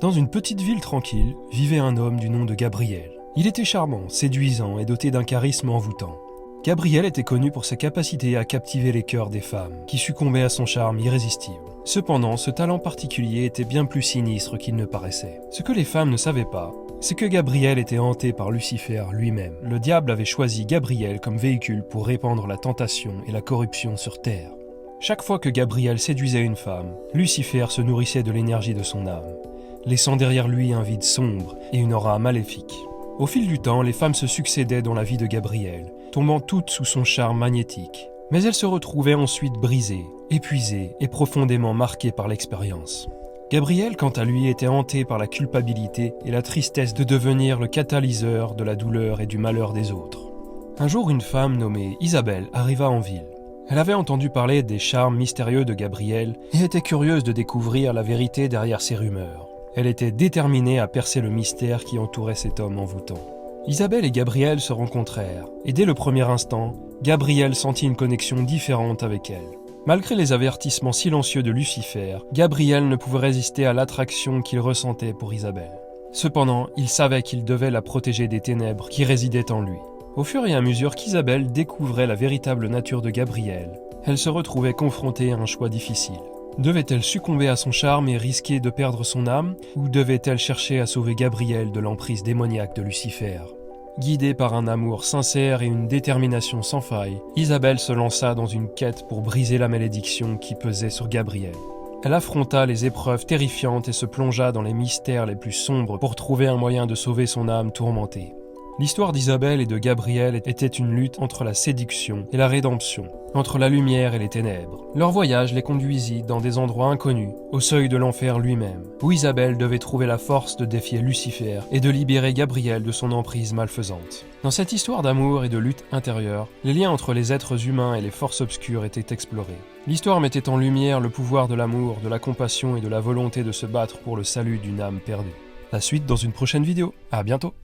Dans une petite ville tranquille, vivait un homme du nom de Gabriel. Il était charmant, séduisant et doté d'un charisme envoûtant. Gabriel était connu pour ses capacités à captiver les cœurs des femmes, qui succombaient à son charme irrésistible. Cependant, ce talent particulier était bien plus sinistre qu'il ne paraissait. Ce que les femmes ne savaient pas, c'est que Gabriel était hanté par Lucifer lui-même. Le diable avait choisi Gabriel comme véhicule pour répandre la tentation et la corruption sur terre. Chaque fois que Gabriel séduisait une femme, Lucifer se nourrissait de l'énergie de son âme, laissant derrière lui un vide sombre et une aura maléfique. Au fil du temps, les femmes se succédaient dans la vie de Gabriel, tombant toutes sous son charme magnétique. Mais elles se retrouvaient ensuite brisées, épuisées et profondément marquées par l'expérience. Gabriel, quant à lui, était hanté par la culpabilité et la tristesse de devenir le catalyseur de la douleur et du malheur des autres. Un jour, une femme nommée Isabelle arriva en ville. Elle avait entendu parler des charmes mystérieux de Gabriel et était curieuse de découvrir la vérité derrière ces rumeurs. Elle était déterminée à percer le mystère qui entourait cet homme envoûtant. Isabelle et Gabriel se rencontrèrent, et dès le premier instant, Gabriel sentit une connexion différente avec elle. Malgré les avertissements silencieux de Lucifer, Gabriel ne pouvait résister à l'attraction qu'il ressentait pour Isabelle. Cependant, il savait qu'il devait la protéger des ténèbres qui résidaient en lui. Au fur et à mesure qu'Isabelle découvrait la véritable nature de Gabriel, elle se retrouvait confrontée à un choix difficile. Devait-elle succomber à son charme et risquer de perdre son âme, ou devait-elle chercher à sauver Gabriel de l'emprise démoniaque de Lucifer ? Guidée par un amour sincère et une détermination sans faille, Isabelle se lança dans une quête pour briser la malédiction qui pesait sur Gabriel. Elle affronta les épreuves terrifiantes et se plongea dans les mystères les plus sombres pour trouver un moyen de sauver son âme tourmentée. L'histoire d'Isabelle et de Gabriel était une lutte entre la séduction et la rédemption, entre la lumière et les ténèbres. Leur voyage les conduisit dans des endroits inconnus, au seuil de l'enfer lui-même, où Isabelle devait trouver la force de défier Lucifer et de libérer Gabriel de son emprise malfaisante. Dans cette histoire d'amour et de lutte intérieure, les liens entre les êtres humains et les forces obscures étaient explorés. L'histoire mettait en lumière le pouvoir de l'amour, de la compassion et de la volonté de se battre pour le salut d'une âme perdue. La suite dans une prochaine vidéo. À bientôt.